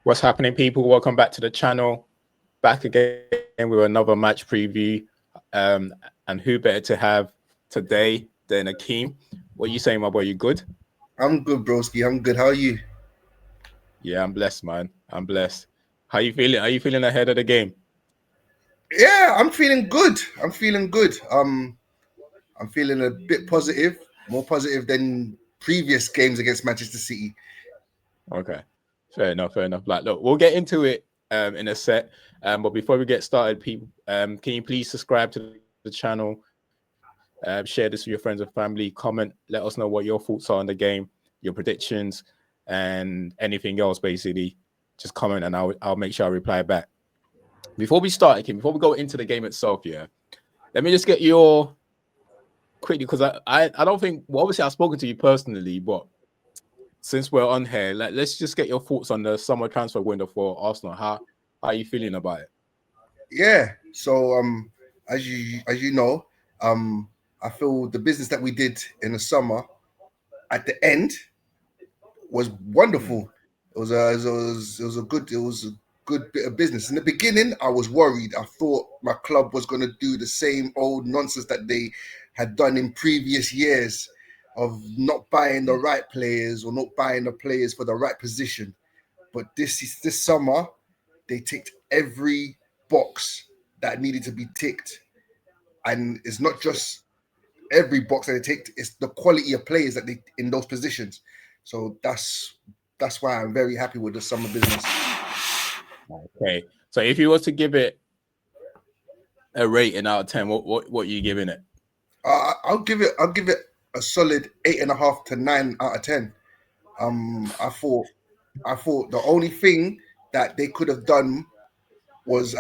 What's happening, people? Welcome back to the channel. Back again with another match preview. And who better to have today than Akeem? What are you saying, my boy? You good? I'm good, broski. I'm good. How are you? Yeah, I'm blessed, man. I'm blessed. How you feeling? Are you feeling ahead of the game? Yeah, I'm feeling good. I'm feeling good. I'm feeling a bit positive, more positive than previous games against Manchester City. Okay, fair enough. Fair enough. Like, look, we'll get into it in a sec. But before we get started, people, can you please subscribe to the channel? Share this with your friends and family. Comment. Let us know what your thoughts are on the game, your predictions, and anything else. Basically, just comment, and I'll make sure I reply back. Before we start, Akeem, before we go into the game itself, yeah, let me just get your quickly because I don't think well, obviously I've spoken to you personally, but since we're on here, let's just get your thoughts on the summer transfer window for Arsenal. How are you feeling about it? Yeah. So as you know, I feel the business that we did in the summer at the end was Mm. wonderful. It was a good bit of business. In the beginning, I was worried. I thought my club was going to do the same old nonsense that they had done in previous years of not buying the right players or not buying the players for the right position. But this summer, they ticked every box that needed to be ticked, and it's not just every box that they ticked; it's the quality of players that they in those positions. So that's why I'm very happy with the summer business. Okay, so if you was to give it a rating out of 10, what are you giving it? I'll give it a solid 8.5 to 9 out of 10. I thought the only thing that they could have done was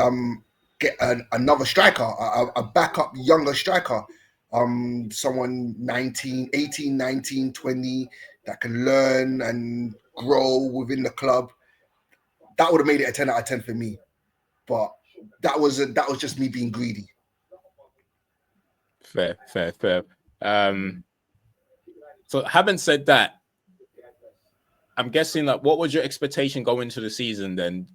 get another striker, a backup younger striker, someone 19, 18, 19, 20 that can learn and grow within the club. That would have made it a 10 out of 10 for me. But that was just me being greedy. Fair, fair, fair. Um, so having said that, I'm guessing that what was your expectation going into the season then?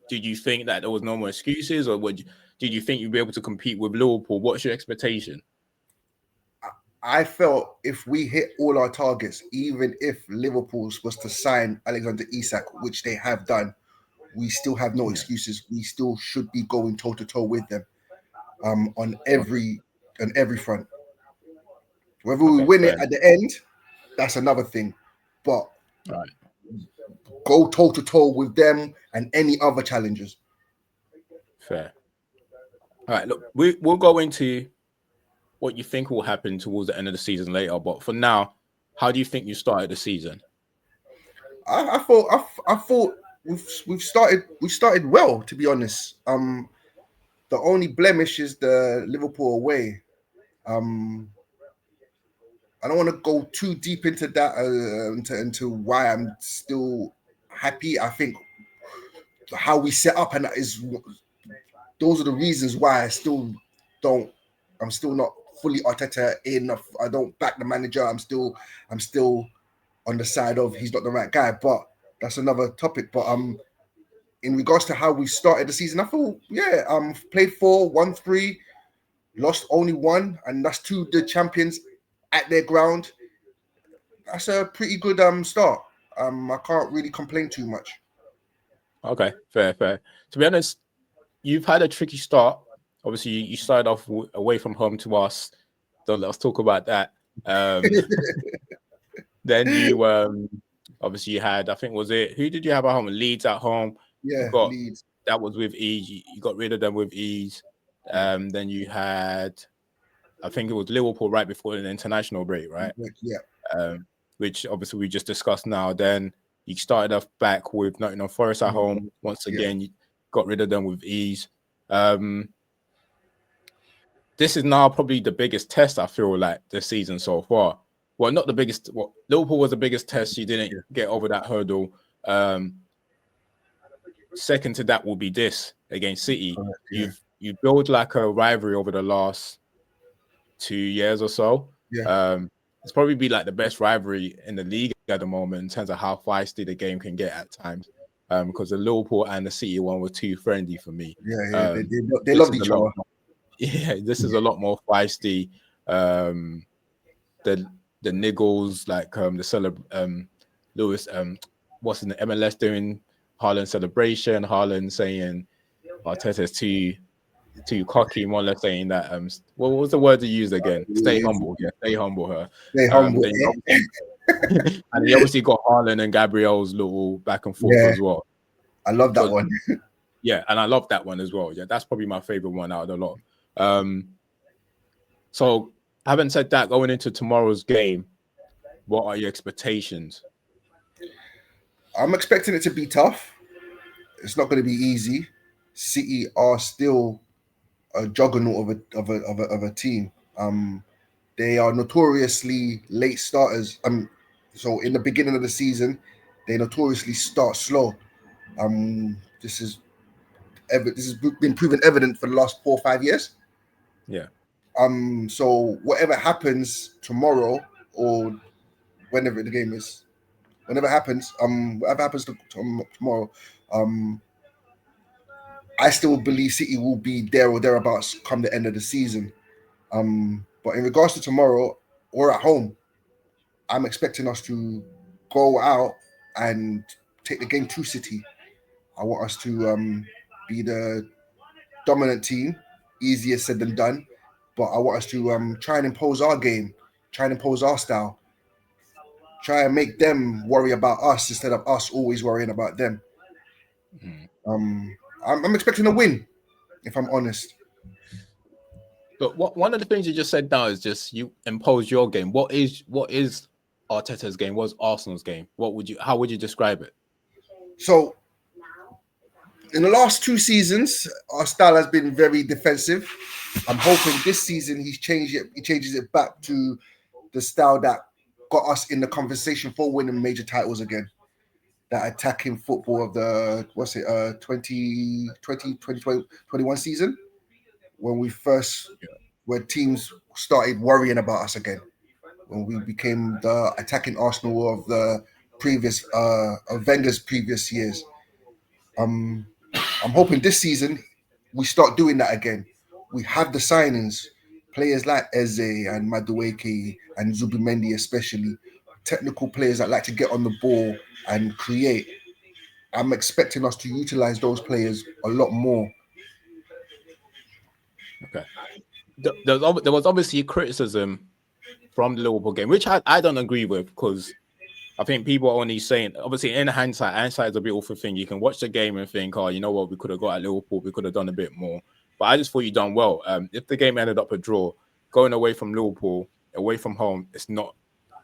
Did you think that there was no more excuses, or did you think you'd be able to compete with Liverpool? What's your expectation? I felt if we hit all our targets, even if Liverpool's was to sign Alexander Isak, which they have done, we still have no Yeah. excuses. We still should be going toe to toe with them on Okay. every front. Whether we Okay. win it Fair. at the end, that's another thing. But All right. go toe to toe with them and any other challengers. Fair. All right. Look, we'll go into what you think will happen towards the end of the season later. But for now, how do you think you started the season? I thought we started well, to be honest. The only blemish is the Liverpool away. Um, I don't want to go too deep into that into why I'm still happy. I think how we set up and that is those are the reasons why I still don't. I'm still not fully Arteta in. I don't back the manager. I'm still on the side of he's not the right guy. But that's another topic. But in regards to how we started the season, I thought yeah, played 4, won 3, lost only one, and that's to the champions at their ground. That's a pretty good start. I can't really complain too much. Okay. Fair. Fair. To be honest, you've had a tricky start. Obviously, you started off away from home to us. Don't let us talk about that. Um, then you obviously you had, I think, was it who did you have at home? Leeds at home. You Yeah, got Leeds. that was with ease. You got rid of them with ease. Then you had, I think it was Liverpool right before the international break, right? Yeah, Um, which obviously we just discussed now. Then you started off back with Nottingham Forest at home. Once yeah. again, you got rid of them with ease. Um, this is now probably the biggest test I feel like this season so far. Well, not the biggest. Well, Liverpool was the biggest test. You didn't get over that hurdle. Um, Second to that will be this against City. Correct. Yeah, You build like a rivalry over the last 2 years or so. yeah. It's probably be like the best rivalry in the league at the moment in terms of how feisty the game can get at times. because the Liverpool and the City one were too friendly for me. Yeah, they This loved is a each lot other. more, yeah, this is a lot more feisty. The niggles, like Lewis, what's in the MLS doing Haaland celebration, Haaland saying Arteta's too cocky, more or less saying that what was the word you used again? Stay humble, yeah, stay humble her. Stay humble. Then and he obviously got Haaland and Gabriel's little back and forth Yeah, as well. I love that So one. yeah, and I love that one as well. Yeah, that's probably my favorite one out of the lot. So having said that, going into tomorrow's game, what are your expectations? I'm expecting it to be tough. It's not going to be easy. City are still a juggernaut of a team. They are notoriously late starters. So in the beginning of the season, they notoriously start slow. This has been proven evident for the last 4 or 5 years. Yeah. So whatever happens tomorrow or whenever the game is, whatever happens tomorrow, I still believe City will be there or thereabouts come the end of the season. But in regards to tomorrow, we're at home. I'm expecting us to go out and take the game to City. I want us to be the dominant team. Easier said than done, but I want us to try and impose our game, try and impose our style, try and make them worry about us instead of us always worrying about them. I'm expecting a win, if I'm honest. But one of the things you just said now is just you impose your game. What is Arteta's game? What's Arsenal's game? How would you describe it? So in the last 2 seasons, our style has been very defensive. I'm hoping this season he changes it back to the style that got us in the conversation for winning major titles again. That attacking football of the 2021 season, when we first where teams started worrying about us again, when we became the attacking Arsenal of the previous of Wenger's previous years. I'm hoping this season we start doing that again. We have the signings, players like Eze and Madueke and Zubimendi especially, technical players that like to get on the ball and create. I'm expecting us to utilize those players a lot more. Okay. There was obviously criticism from the Liverpool game, which I don't agree with, because I think people are only saying, obviously in hindsight is a beautiful thing. You can watch the game and think, oh, you know what, we could have got at Liverpool, we could have done a bit more. But I just thought you done well. If the game ended up a draw, going away from Liverpool, away from home, it's not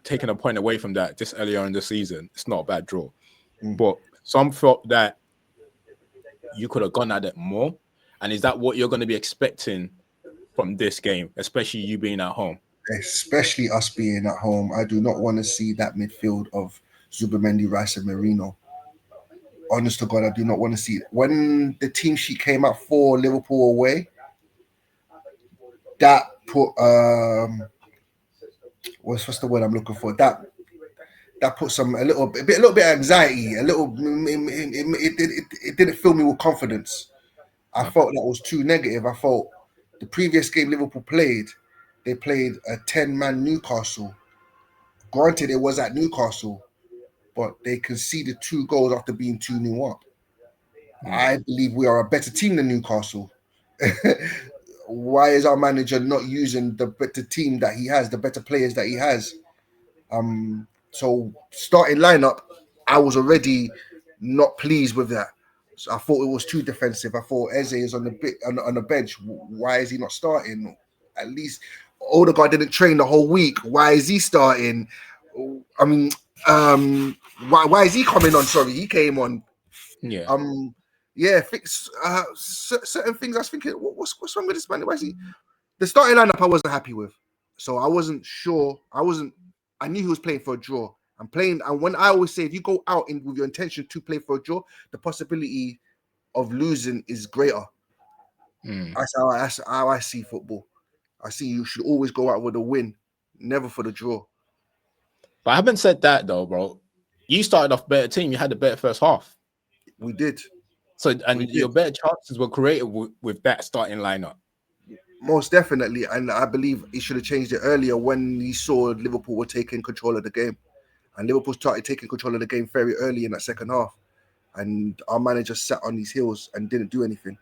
taking a point away from that just earlier in the season. It's not a bad draw. But some felt that you could have gone at it more. And is that what you're going to be expecting from this game, especially you being at home? Especially us being at home. I do not want to see that midfield of Zubimendi, Rice, and Merino. Honest to God, I do not want to see it. When the team sheet came out for Liverpool away, that put what's the word I'm looking for? That put a little bit of anxiety. It didn't fill me with confidence. I felt that was too negative. I felt the previous game Liverpool played, they played a 10-man Newcastle. Granted, it was at Newcastle, but they conceded 2 goals after being 2-0 up. I believe we are a better team than Newcastle. Why is our manager not using the better team that he has, the better players that he has? So starting lineup, I was already not pleased with that. So I thought it was too defensive. I thought Eze is on the bench. Why is he not starting? At least Odegaard didn't train the whole week. Why is he starting? I mean, why is he coming on? Sorry, he came on. Yeah. Certain things I was thinking, what's wrong with this man? Why is he? The starting lineup I wasn't happy with, so I wasn't sure. I knew he was playing for a draw. And when I always say, if you go out with your intention to play for a draw, the possibility of losing is greater. That's how I see football. I see you should always go out with a win, never for the draw. But I haven't said that though, bro. You started off better team. You had a better first half. We did. So, We and your did. better chances were created with that starting lineup. Most definitely. And I believe he should have changed it earlier when he saw Liverpool were taking control of the game. And Liverpool started taking control of the game very early in that second half. And our manager sat on his heels and didn't do anything.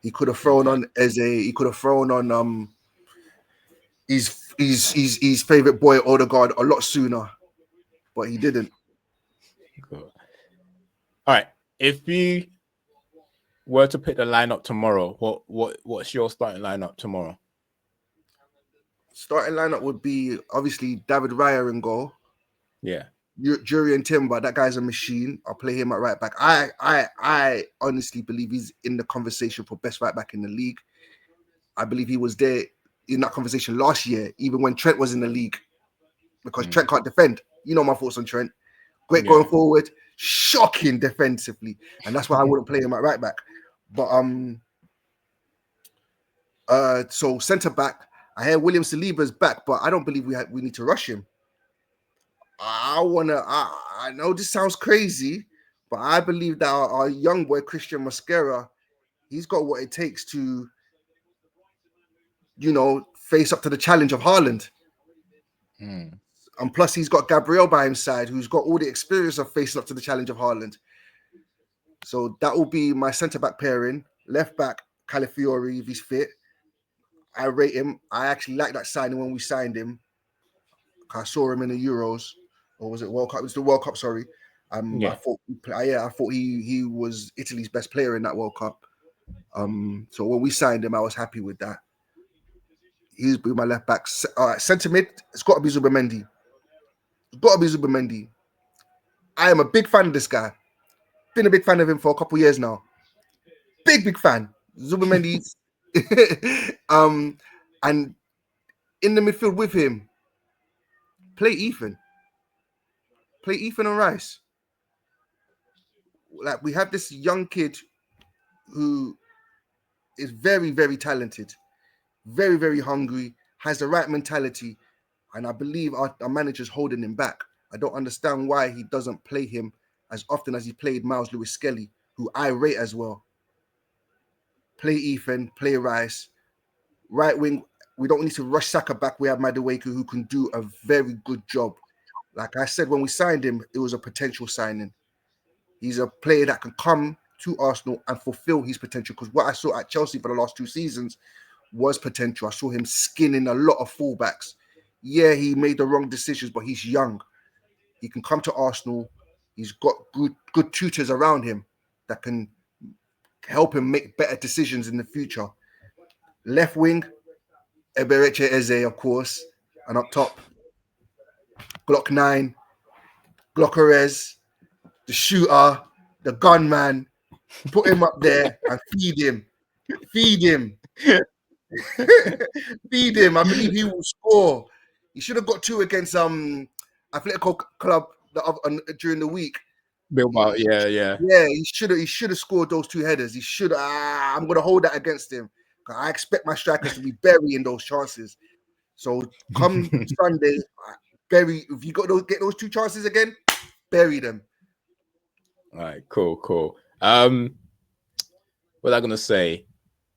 He could have thrown on Eze. He could have thrown on his favorite boy Odegaard a lot sooner, but he didn't. Cool. All right. If you were to pick the lineup tomorrow, what's your starting lineup tomorrow? Starting lineup would be obviously David Raya in goal. Yeah. Jurian Timber, that guy's a machine. I'll play him at right back. I honestly believe he's in the conversation for best right back in the league. I believe he was there in that conversation last year, even when Trent was in the league, because Trent can't defend. You know my thoughts on Trent. Great going forward, shocking defensively, and that's why I wouldn't play him at right back. But so centre back, I hear William Saliba's back, but I don't believe we need to rush him. I know this sounds crazy, but I believe that our young boy Christian Mosquera, he's got what it takes to, face up to the challenge of Haaland. And plus, he's got Gabriel by his side, who's got all the experience of facing up to the challenge of Haaland. So that will be my centre-back pairing. Left back, Calafiori, if he's fit. I rate him. I actually like that signing when we signed him. I saw him in the Euros. Or was it World Cup? It was the World Cup, sorry. I thought he was Italy's best player in that World Cup. So when we signed him, I was happy with that. He's been my left back. Centre mid, it's got to be Zubimendi. I am a big fan of this guy. Been a big fan of him for a couple years now. Big fan. Zubimendi. And in the midfield with him, play Ethan and Rice. Like, we have this young kid who is very, very talented, very, very hungry, has the right mentality, and I believe our manager's holding him back. I don't understand why he doesn't play him as often as he played Miles Lewis-Skelly, who I rate as well. Play Ethan, play Rice. Right wing, we don't need to rush Saka back. We have Madueke, who can do a very good job. Like I said, when we signed him, it was a potential signing. He's a player that can come to Arsenal and fulfill his potential, because what I saw at Chelsea for the last 2 seasons was potential. I saw him skinning a lot of fullbacks. Yeah, he made the wrong decisions, but he's young. He can come to Arsenal. He's got good tutors around him that can help him make better decisions in the future. Left wing, Eberechi Eze, of course. And up top, Glock 9, Glockerez, the shooter, the gunman. Put him up there and feed him. Feed him. I believe he will score. He should have got 2 against Atletico Club during the week. Bilbao, yeah. He should have scored those 2 headers. He should. I'm gonna hold that against him. I expect my strikers to be burying those chances. So come Sunday, if you get those 2 chances again, bury them. All right, cool. What was I gonna say?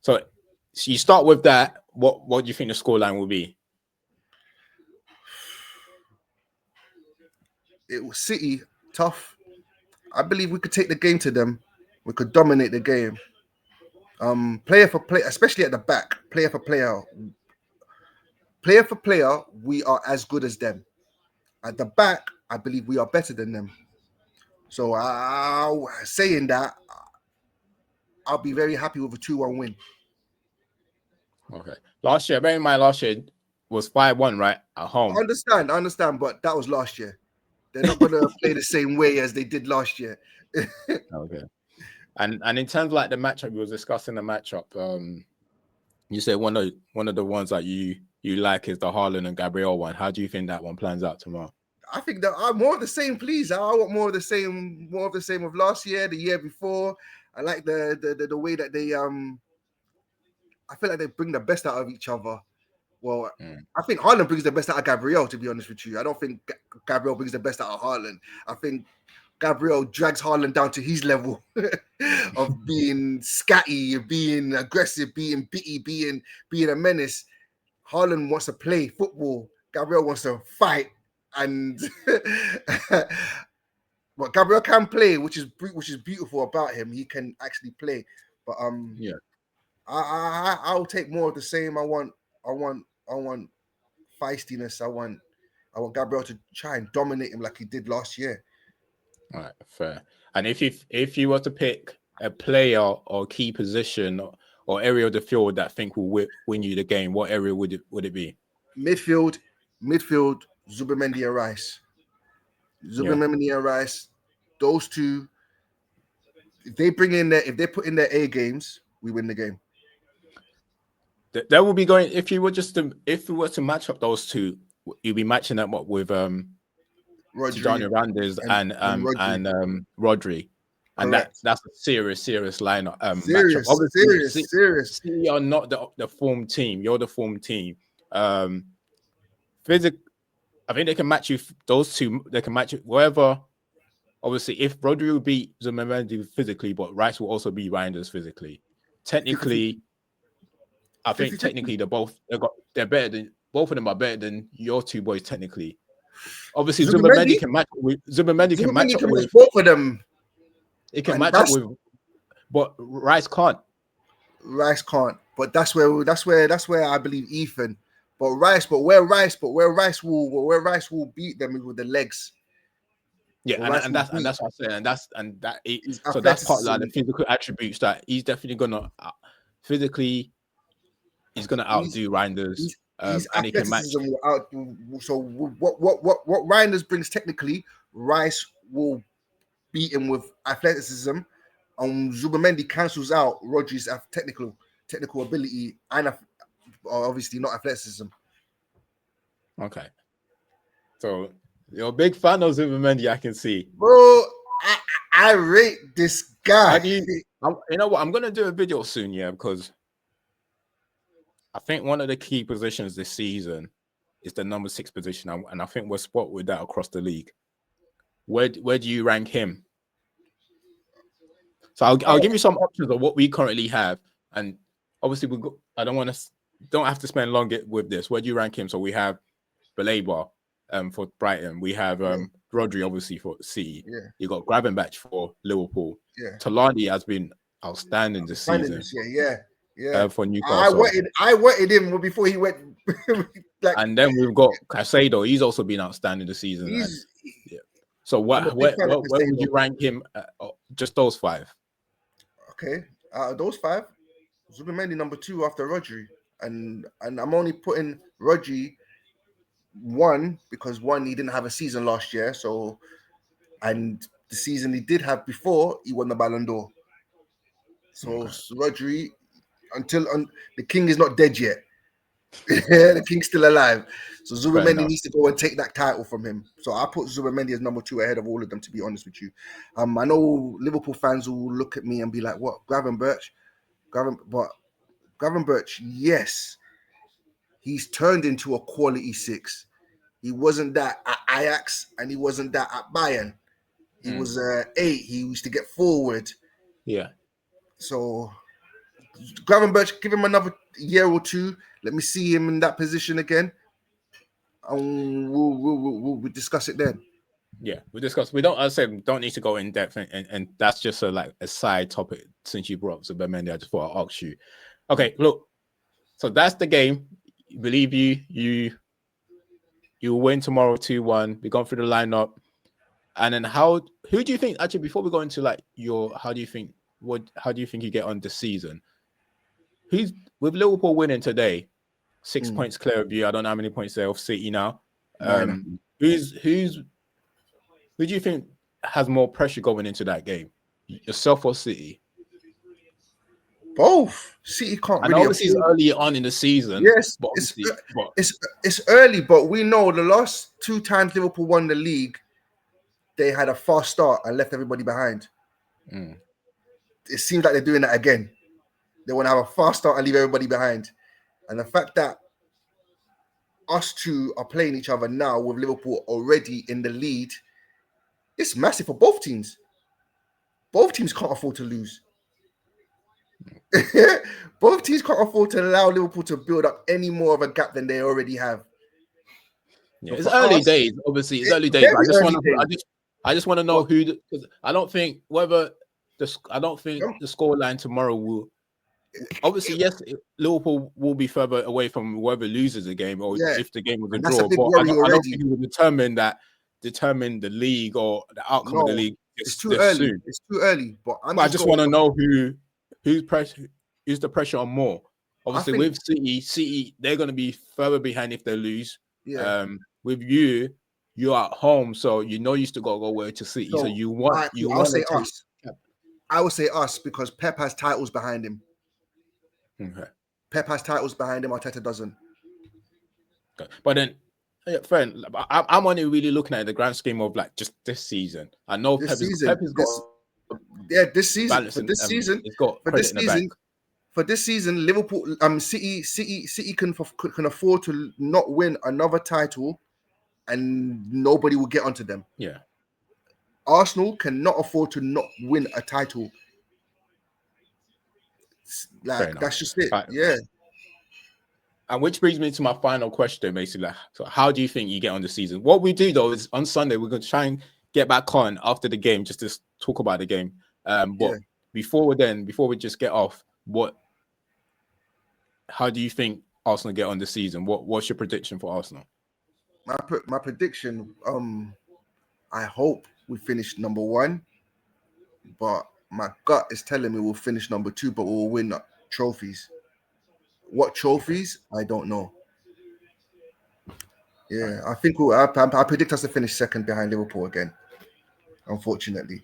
So you start with that. What do you think the scoreline will be? It was City tough. I believe we could take the game to them. We could dominate the game. Player for player, especially at the back. Player for player, we are as good as them. At the back, I believe we are better than them. So, saying that, I'll be very happy with a 2-1 win. Okay. Last year was 5-1, right? At home. I understand, but that was last year. They're not going to play the same way as they did last year. Okay. And in terms of like the matchup, you were discussing the matchup. You said one of the ones that you like is the Haaland and Gabriel one. How do you think that one plans out tomorrow? I think that I'm more of the same, please. I want more of the same of last year, the year before. I like the way that they I feel like they bring the best out of each other. Well, I think Haaland brings the best out of Gabriel, to be honest with you. I don't think Gabriel brings the best out of Haaland. I think Gabriel drags Haaland down to his level of being scatty, being aggressive, being bitty, being a menace. Haaland wants to play football. Gabriel wants to fight, and but Gabriel can play, which is beautiful about him. He can actually play, but Yeah. I'll take more of the same. I want feistiness. I want Gabriel to try and dominate him like he did last year. All right, fair. And if you were to pick a player or key position or area of the field that think will win you the game, what area would it be? Midfield, Zubimendi and Rice. Zubimendi and Rice, those two. If they put in their A games, we win the game. That will be going. If we were to match up those two, you'll be matching them up with Rodri and Rodri. And that's a serious lineup. Matchup. Obviously, serious. You're not the form team. You're the form team. Physical. I think they can match you. Those two, they can match it. Wherever. Obviously, if Rodri will beat Zubimendi physically, but Rice will also beat Reinders physically. Technically, I think technically they're better than both of them are better than your two boys technically. Obviously, Zubimendi can match with both of them. It can match up with, but Rice can't. But that's where I believe Ethan. But where Rice will beat them is with the legs. Yeah, and that's what I'm saying, so that's part of like the physical attributes that he's definitely gonna physically. He's gonna outdo Reinders. And he can match. So what Reinders brings technically, Rice will beat him with athleticism. Zubimendi cancels out Rodri's technical ability and obviously not athleticism. Okay. So you're a big fan of Zubimendi, I can see. Bro, I rate this guy. You know what? I'm gonna do a video soon, because I think one of the key positions this season is the number 6 position, and I think we're spot with that across the league. Where do you rank him? So I'll give you some options of what we currently have, and obviously I don't have to spend long with this. Where do you rank him? So we have Baleba for Brighton. We have Rodri obviously for City. Yeah. You got Gravenberch for Liverpool. Yeah. Talani has been outstanding this season. Yeah. For Newcastle. I wanted him before he went. And then we've got Caicedo. He's also been outstanding this season. So where would you rank him? Just those 5. Okay, those 5. Zubimendi number 2 after Rodri, and I'm only putting Rodri 1 because he didn't have a season last year. So, and the season he did have before, he won the Ballon d'Or. So Rodri, until the king is not dead yet. The king's still alive. So Zubimendi needs to go and take that title from him. So I put Zubimendi as number 2 ahead of all of them, to be honest with you. I know Liverpool fans will look at me and be like, what, Gravenberch? But Gravenberch, yes, he's turned into a quality 6. He wasn't that at Ajax and he wasn't that at Bayern. He was 8. He used to get forward. Yeah. So Gravenberch, give him another year or 2. Let me see him in that position again. And we'll discuss it then. Yeah, we'll discuss. We don't need to go in depth, and that's just a side topic since you brought up Zubimendi. I just thought I'll ask you. Okay, look. So that's the game. Believe you win tomorrow 2-1. We've gone through the lineup, and then who do you think? Actually, before we go into how do you think you get on this season? Who's with Liverpool winning today? 6 points clear of you. I don't know how many points they're off City now. Who do you think has more pressure going into that game? Yourself or City? Both. City can't really. I know this is early on in the season. Yes, but it's early, but we know the last 2 times Liverpool won the league, they had a fast start and left everybody behind. It seems like they're doing that again. They want to have a fast start and leave everybody behind. And the fact that us two are playing each other now with Liverpool already in the lead, It's massive for both teams. Both teams can't afford to lose. Both teams can't afford to allow Liverpool to build up any more of a gap than they already have. Yeah, So it's for early us, days. Obviously, it's early days. very I just early want to. days. I just want to know who. Because I don't think whether the. I don't think Yeah. the scoreline tomorrow will. Obviously, yes, Liverpool will be further away from whoever loses the game, or Yeah, if the game was a and that's a draw. big But worry I don't already. think it will determine the league or the outcome of the No, league it's too this early. soon. It's too early. But I'm But I just just going. want to know who's the pressure on more. I Obviously, think, with City, they're going to be further behind if they lose. yeah. With you're at home, so you know you still got to go away to City. So So you want I'll to say take. us. I will say us because Pep has titles behind him. Okay. Pep has titles behind him. Arteta doesn't. Okay. But then, friend, I'm only really looking at the grand scheme of like just this season. I know This Pep season, has got this season, balance and he's got for credit this in the season, bank. Liverpool, City can afford to not win another title, and nobody will get onto them. Yeah. Arsenal cannot afford to not win a title. Like that's just it. Right. Yeah. And which brings me to my final question, basically. So how do you think you get on the season? What we do though is on Sunday we're going to try and get back on after the game just to talk about the game. But before we just get off, how do you think Arsenal get on the season? What's your prediction for Arsenal? My prediction. I hope we finish number 1, but my gut is telling me we'll finish number 2, but we'll win trophies. What trophies? I don't know. Yeah, I think I predict us to finish second behind Liverpool again. Unfortunately.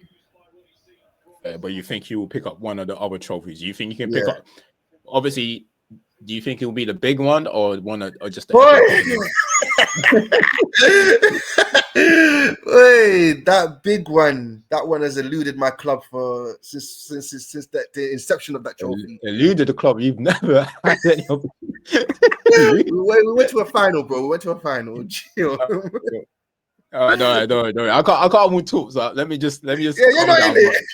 But you think you will pick up one of the other trophies? You think you can Yeah. pick up? Obviously, do you think it will be the big one or just the Wait, that big one. That one has eluded my club since the inception of that trophy. Eluded the club. You've never had any. We went to a final, bro. We went to a final. Chill. No. I can't move talk. So let me just. Yeah, you're not in it.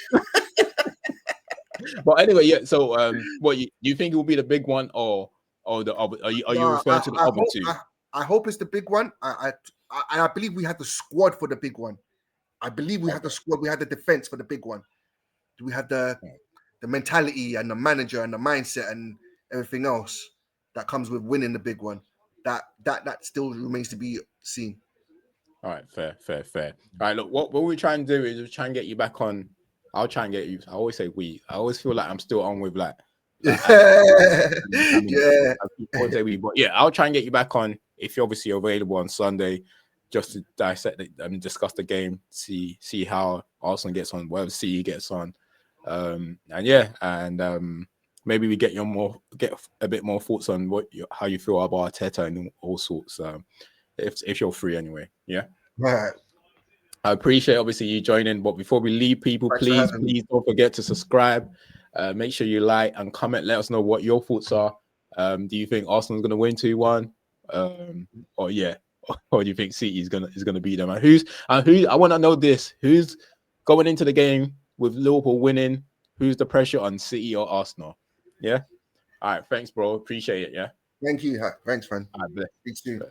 But anyway, yeah. So, what you think it will be the big one or the other? Are you referring to the other two? I hope it's the big one. I believe we had the squad for the big one. I believe we had the squad. We had the defense for the big one. We had the mentality and the manager and the mindset and everything else that comes with winning the big one. That still remains to be seen. All right, fair. All right, look, what we try and do is we try and get you back on. I'll try and get you. I always say we. I always feel like I'm still on with like Yeah. But yeah, I'll try and get you back on if you're obviously available on Sunday, just to dissect it and discuss the game, see how Arsenal gets on, whatever CE gets on, maybe we get a bit more thoughts on how you feel about Arteta and all sorts. If you're free anyway, yeah. Right. I appreciate obviously you joining, but before we leave, people, please don't forget to subscribe. Make sure you like and comment. Let us know what your thoughts are. Do you think Arsenal's going to win 2-1? Or do you think City is gonna beat them? And who? I want to know this: who's going into the game with Liverpool winning? Who's the pressure on, City or Arsenal? Yeah. All right. Thanks, bro. Appreciate it. Yeah. Thank you. Thanks, man. All right, Speak soon.